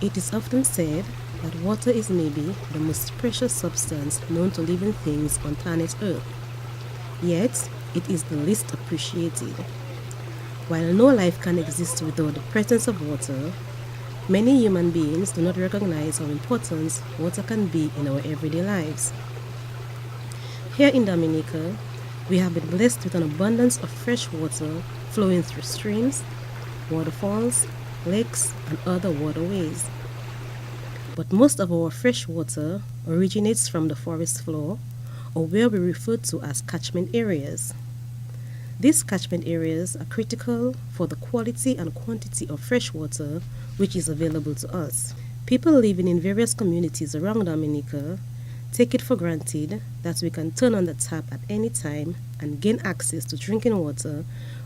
It is often said that water is maybe the most precious substance known to living things on planet Earth. Yet, it is the least appreciated. While no life can exist without the presence of water, many human beings do not recognize how important water can be in our everyday lives. Here in Dominica, we have been blessed with an abundance of fresh water flowing through streams, waterfalls, lakes, and other waterways. But most of our fresh water originates from the forest floor, or where we refer to as catchment areas. These catchment areas are critical for the quality and quantity of fresh water which is available to us. People living in various communities around Dominica take it for granted that we can turn on the tap at any time and gain access to drinking water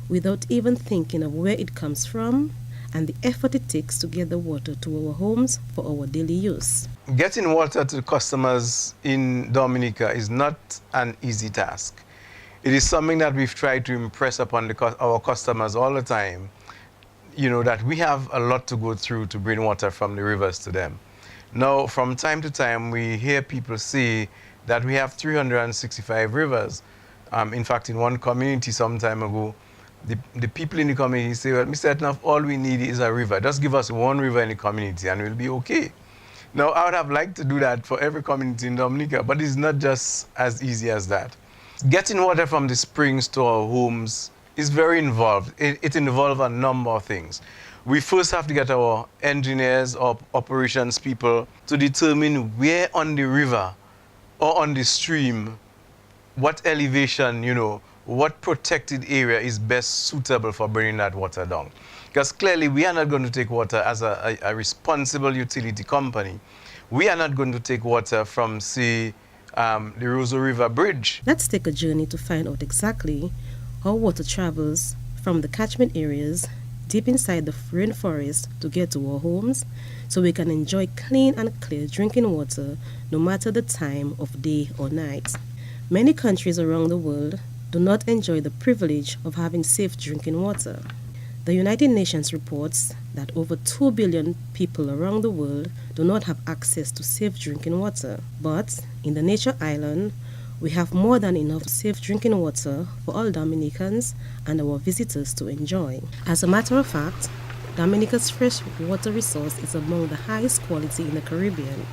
without even thinking of where it comes from and the effort it takes to get the water to our homes for our daily use. Getting water to customers in Dominica is not an easy task. It is something that we've tried to impress upon our customers all the time, that we have a lot to go through to bring water from the rivers to them. Now, from time to time, we hear people say that we have 365 rivers. In fact, in one community some time ago, the people in the community say, well, Mr. Etnoff, all we need is a river. Just give us one river in the community and we'll be okay. Now, I would have liked to do that for every community in Dominica, but it's not just as easy as that. Getting water from the springs to our homes is very involved. It involves a number of things. We first have to get our engineers or operations people to determine where on the river or on the stream, what elevation, what protected area is best suitable for bringing that water down. Because clearly we are not going to take water as a responsible utility company. We are not going to take water from, say, the Roseau River Bridge. Let's take a journey to find out exactly how water travels from the catchment areas deep inside the rainforest to get to our homes so we can enjoy clean and clear drinking water no matter the time of day or night. Many countries around the world do not enjoy the privilege of having safe drinking water. The United Nations reports that over 2 billion people around the world do not have access to safe drinking water. But in the Nature Island, we have more than enough safe drinking water for all Dominicans and our visitors to enjoy. As a matter of fact, Dominica's fresh water resource is among the highest quality in the Caribbean.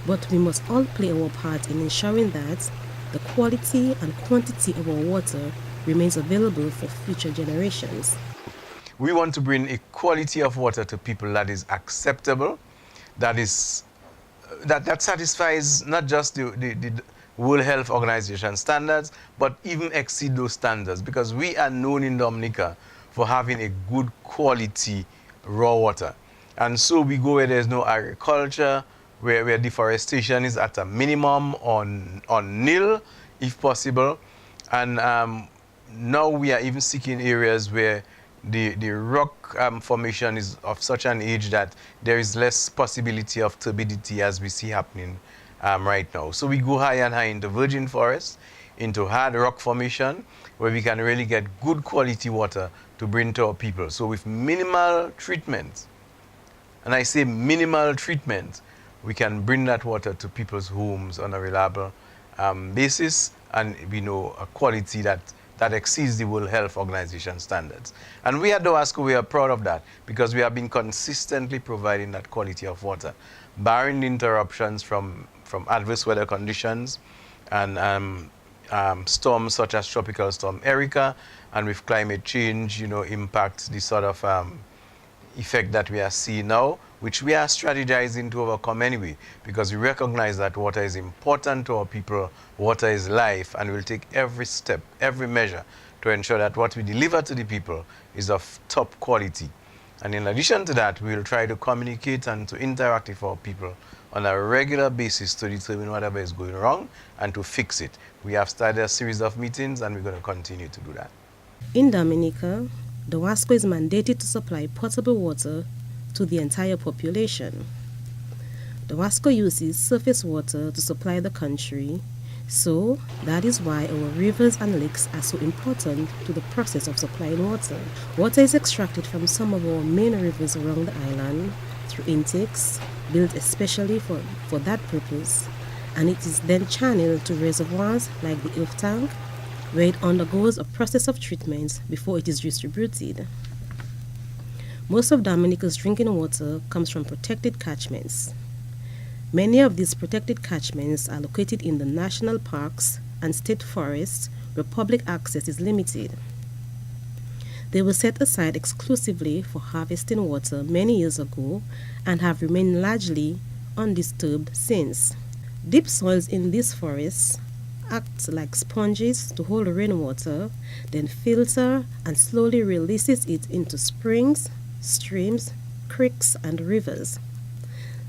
But we must all play our part in ensuring that the quality and quantity of our water remains available for future generations. We want to bring a quality of water to people that is acceptable, that satisfies not just the World Health Organization standards, but even exceed those standards, because we are known in Dominica for having a good quality raw water. And so we go where there's no agriculture, where deforestation is at a minimum on nil, if possible. And now we are even seeking areas where the rock formation is of such an age that there is less possibility of turbidity as we see happening right now. So we go higher and higher into virgin forests, into hard rock formation, where we can really get good quality water to bring to our people. So with minimal treatment, and I say minimal treatment, we can bring that water to people's homes on a reliable basis, and a quality that exceeds the World Health Organization standards. And we at DOWASCO, we are proud of that, because we have been consistently providing that quality of water, barring the interruptions from adverse weather conditions and storms such as Tropical Storm Erica, and with climate change, impact the sort of effect that we are seeing now, which we are strategizing to overcome anyway, because we recognize that water is important to our people, water is life, and we'll take every step, every measure to ensure that what we deliver to the people is of top quality. And in addition to that, we'll try to communicate and to interact with our people on a regular basis to determine whatever is going wrong and to fix it. We have started a series of meetings, and we're going to continue to do that. In Dominica, DOWASCO is mandated to supply potable water to the entire population. DOWASCO uses surface water to supply the country, so that is why our rivers and lakes are so important to the process of supplying water. Water is extracted from some of our main rivers around the island through intakes built especially for that purpose, and it is then channeled to reservoirs like the Earth tank, where it undergoes a process of treatment before it is distributed. Most of Dominica's drinking water comes from protected catchments. Many of these protected catchments are located in the national parks and state forests where public access is limited. They were set aside exclusively for harvesting water many years ago and have remained largely undisturbed since. Deep soils in these forests act like sponges to hold rainwater, then filter and slowly releases it into springs, streams, creeks, and rivers.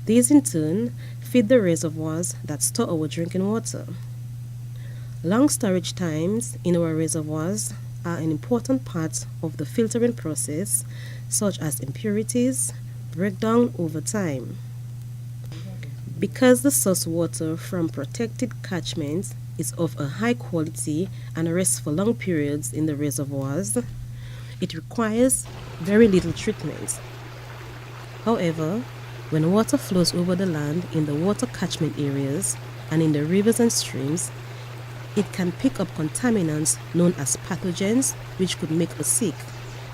These in turn feed the reservoirs that store our drinking water. Long storage times in our reservoirs are an important part of the filtering process, such as impurities break down over time. Because the source water from protected catchments is of a high quality and rests for long periods in the reservoirs, it requires very little treatment. However, when water flows over the land in the water catchment areas and in the rivers and streams, it can pick up contaminants known as pathogens which could make us sick.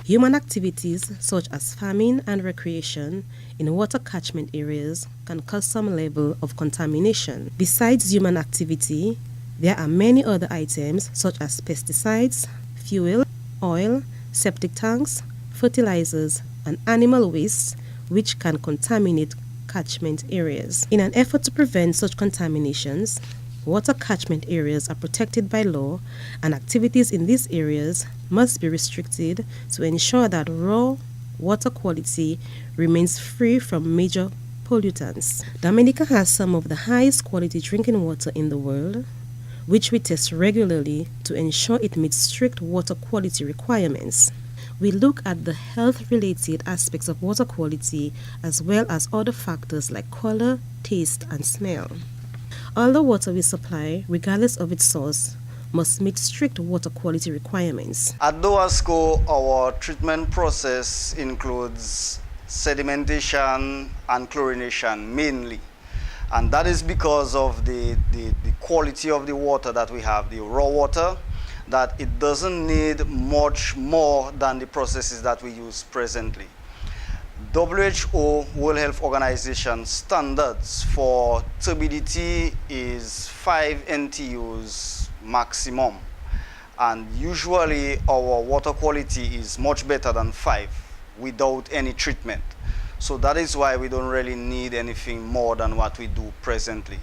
Human activities such as farming and recreation in water catchment areas can cause some level of contamination. Besides human activity, there are many other items such as pesticides, fuel, oil, septic tanks, fertilizers, and animal waste which can contaminate catchment areas. In an effort to prevent such contaminations, water catchment areas are protected by law, and activities in these areas must be restricted to ensure that raw water quality remains free from major pollutants. Dominica has some of the highest quality drinking water in the world, which we test regularly to ensure it meets strict water quality requirements. We look at the health-related aspects of water quality as well as other factors like color, taste, and smell. All the water we supply, regardless of its source, must meet strict water quality requirements. At DOWASCO, our treatment process includes sedimentation and chlorination mainly. And that is because of the quality of the water that we have, the raw water, that it doesn't need much more than the processes that we use presently. WHO, World Health Organization standards for turbidity is 5 NTUs maximum. And usually our water quality is much better than 5 without any treatment. So that is why we don't really need anything more than what we do presently.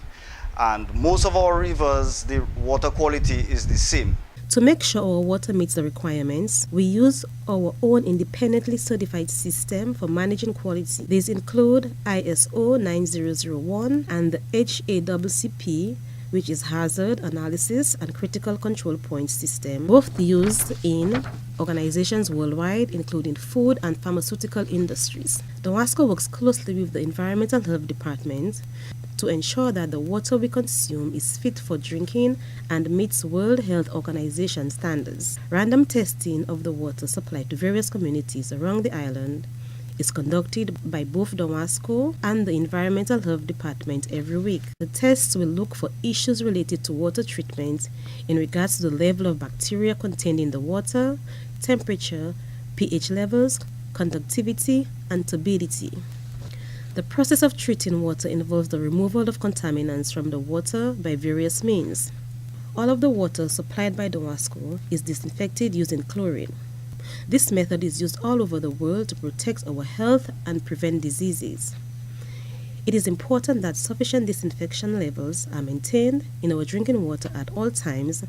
And most of our rivers, the water quality is the same. To make sure our water meets the requirements, we use our own independently certified system for managing quality. These include ISO 9001 and the HACCP, which is Hazard Analysis and Critical Control Point System, both used in organizations worldwide, including food and pharmaceutical industries. DOWASCO works closely with the Environmental Health Department to ensure that the water we consume is fit for drinking and meets World Health Organization standards. Random testing of the water supplied to various communities around the island is conducted by both DOWASCO and the Environmental Health Department every week. The tests will look for issues related to water treatment in regards to the level of bacteria contained in the water, temperature, pH levels, conductivity, and turbidity. The process of treating water involves the removal of contaminants from the water by various means. All of the water supplied by DOWASCO is disinfected using chlorine. This method is used all over the world to protect our health and prevent diseases. It is important that sufficient disinfection levels are maintained in our drinking water at all times,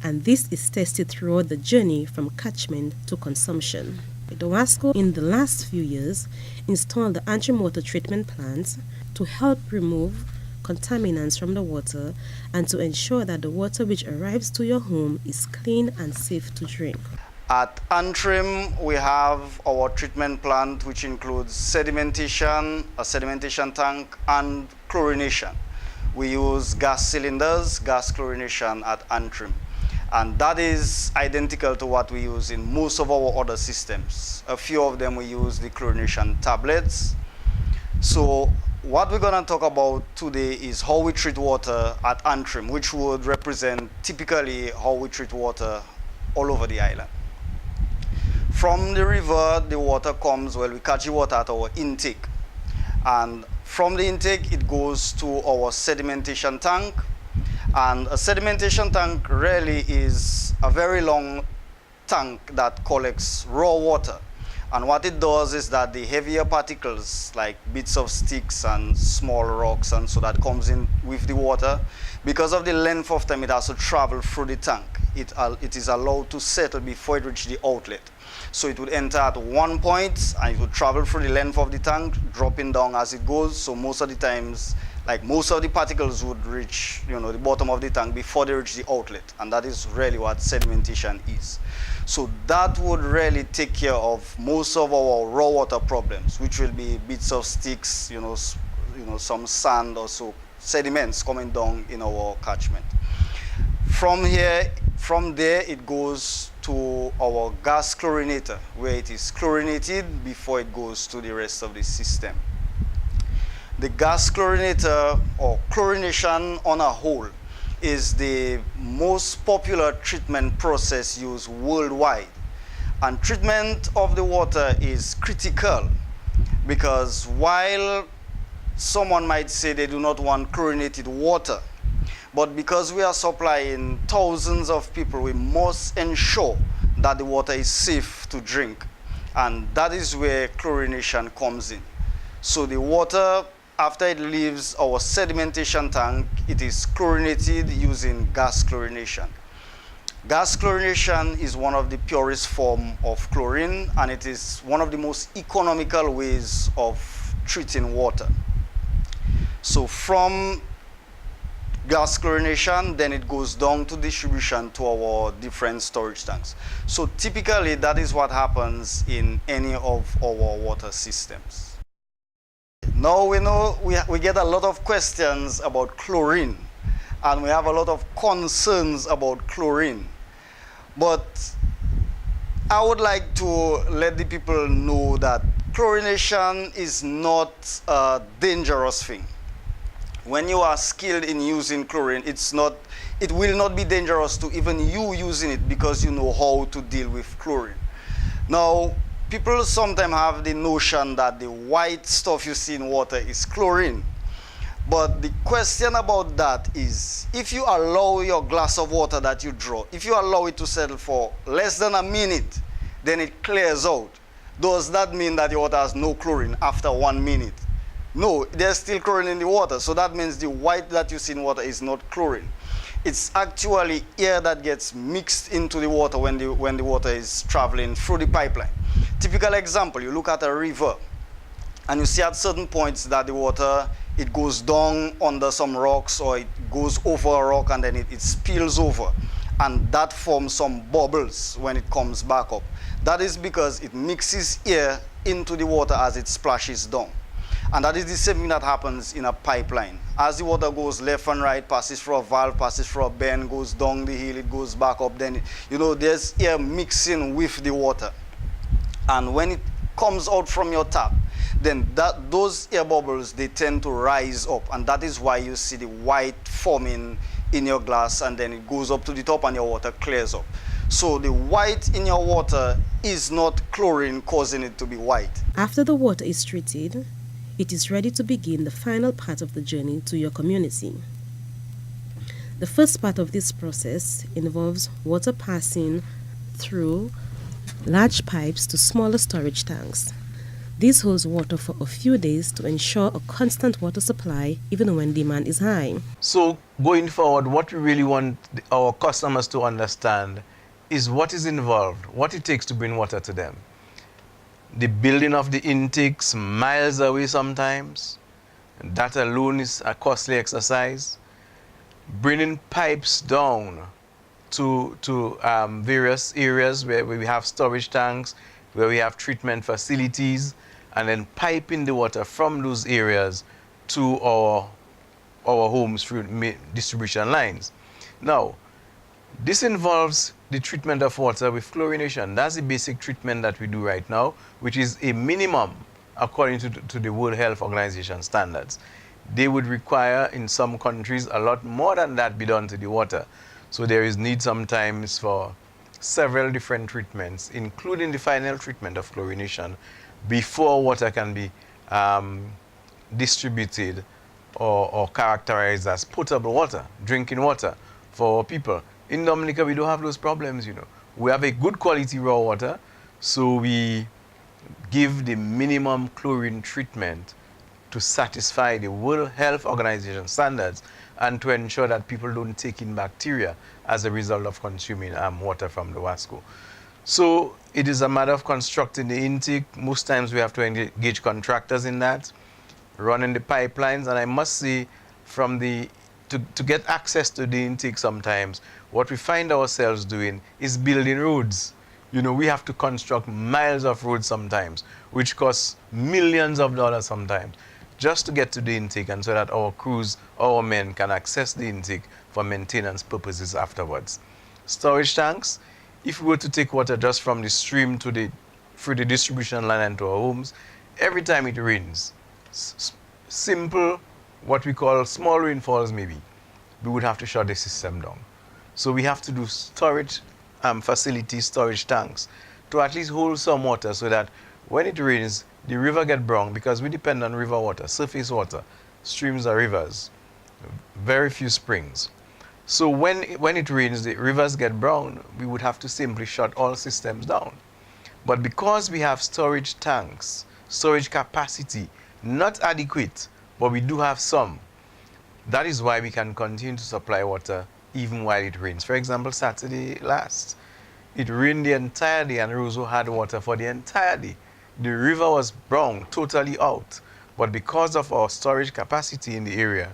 and this is tested throughout the journey from catchment to consumption. DOWASCO in the last few years installed the antrim water treatment plants to help remove contaminants from the water and to ensure that the water which arrives to your home is clean and safe to drink. At Antrim, we have our treatment plant, which includes sedimentation, a sedimentation tank, and chlorination. We use gas cylinders, gas chlorination at Antrim. And that is identical to what we use in most of our other systems. A few of them we use the chlorination tablets. So what we're going to talk about today is how we treat water at Antrim, which would represent typically how we treat water all over the island. From the river, the water comes, well, we catch the water at our intake. And from the intake, it goes to our sedimentation tank. And a sedimentation tank really is a very long tank that collects raw water. And what it does is that the heavier particles, like bits of sticks and small rocks, and so that comes in with the water, because of the length of time it has to travel through the tank, it is allowed to settle before it reaches the outlet. So it would enter at one point and it would travel through the length of the tank, dropping down as it goes. So most of the times, like most of the particles would reach, the bottom of the tank before they reach the outlet. And that is really what sedimentation is. So that would really take care of most of our raw water problems, which will be bits of sticks, some sand or so, sediments coming down in our catchment. From there, it goes to our gas chlorinator, where it is chlorinated before it goes to the rest of the system. The gas chlorinator, or chlorination on a whole, is the most popular treatment process used worldwide. And treatment of the water is critical because while someone might say they do not want chlorinated water, but because we are supplying thousands of people, we must ensure that the water is safe to drink. And that is where chlorination comes in. So the water, after it leaves our sedimentation tank, it is chlorinated using gas chlorination. Gas chlorination is one of the purest forms of chlorine, and it is one of the most economical ways of treating water. So from gas chlorination, then it goes down to distribution to our different storage tanks. So typically, that is what happens in any of our water systems. Now we know we get a lot of questions about chlorine, and we have a lot of concerns about chlorine. But I would like to let the people know that chlorination is not a dangerous thing. When you are skilled in using chlorine, it will not be dangerous to even you using it because you know how to deal with chlorine. Now, people sometimes have the notion that the white stuff you see in water is chlorine. But the question about that is, if you allow your glass of water that you draw, if you allow it to settle for less than a minute, then it clears out. Does that mean that your water has no chlorine after 1 minute? No, there's still chlorine in the water. So that means the white that you see in water is not chlorine. It's actually air that gets mixed into the water when the water is traveling through the pipeline. Typical example, you look at a river and you see at certain points that the water, it goes down under some rocks or it goes over a rock and then it spills over. And that forms some bubbles when it comes back up. That is because it mixes air into the water as it splashes down. And that is the same thing that happens in a pipeline. As the water goes left and right, passes through a valve, passes through a bend, goes down the hill, it goes back up, then, there's air mixing with the water. And when it comes out from your tap, then those air bubbles, they tend to rise up. And that is why you see the white forming in your glass, and then it goes up to the top and your water clears up. So the white in your water is not chlorine causing it to be white. After the water is treated, it is ready to begin the final part of the journey to your community. The first part of this process involves water passing through large pipes to smaller storage tanks. This holds water for a few days to ensure a constant water supply even when demand is high. So going forward, what we really want our customers to understand is what is involved, what it takes to bring water to them. The building of the intakes miles away sometimes, and that alone is a costly exercise. Bringing pipes down to various areas where we have storage tanks, where we have treatment facilities, and then piping the water from those areas to our homes through distribution lines. Now, this involves the treatment of water with chlorination. That's the basic treatment that we do right now, which is a minimum according to the World Health Organization standards. They would require, in some countries, a lot more than that be done to the water. So there is need sometimes for several different treatments, including the final treatment of chlorination, before water can be distributed or characterized as potable water, drinking water for our people. In Dominica, we don't have those problems, you know. We have a good quality raw water, so we give the minimum chlorine treatment to satisfy the World Health Organization standards and to ensure that people don't take in bacteria as a result of consuming water from the DOWASCO. So it is a matter of constructing the intake. Most times we have to engage contractors in that, running the pipelines, and I must say, to get access to the intake sometimes, what we find ourselves doing is building roads. You know, we have to construct miles of roads sometimes, which costs millions of dollars sometimes, just to get to the intake, and so that our crews, our men can access the intake for maintenance purposes afterwards. Storage tanks, if we were to take water just from the stream through the distribution line and to our homes, every time it rains, simple, what we call small rainfalls maybe, we would have to shut the system down. So we have to do storage facilities, storage tanks, to at least hold some water so that when it rains, the river get brown, because we depend on river water, surface water. Streams are rivers, very few springs. So when it rains, the rivers get brown, we would have to simply shut all systems down. But because we have storage tanks, storage capacity, not adequate, but we do have some, that is why we can continue to supply water even while it rains. For example, Saturday last, it rained the entire day and Roseau had water for the entire day. The river was brown, totally out. But because of our storage capacity in the area,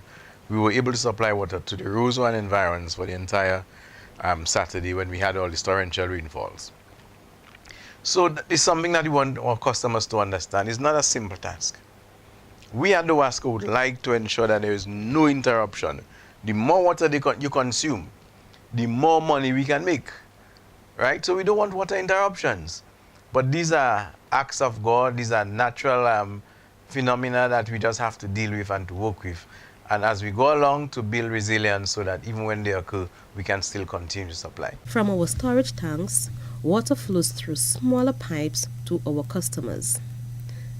we were able to supply water to the Roseau and environs for the entire Saturday when we had all the torrential rainfalls. So it's something that we want our customers to understand. It's not a simple task. We at DOWASCO would like to ensure that there is no interruption. The more water you consume, the more money we can make, right? So we don't want water interruptions. But these are acts of God. These are natural phenomena that we just have to deal with and to work with. And as we go along, to build resilience so that even when they occur, we can still continue to supply. From our storage tanks, water flows through smaller pipes to our customers.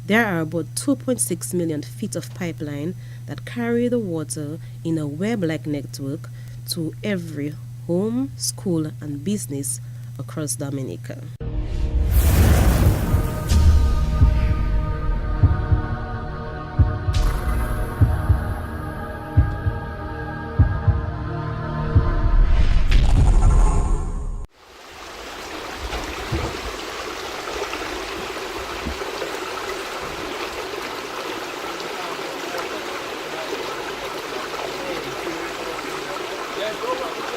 There are about 2.6 million feet of pipeline that carry the water in a web-like network to every home, school, and business across Dominica. Yes, over.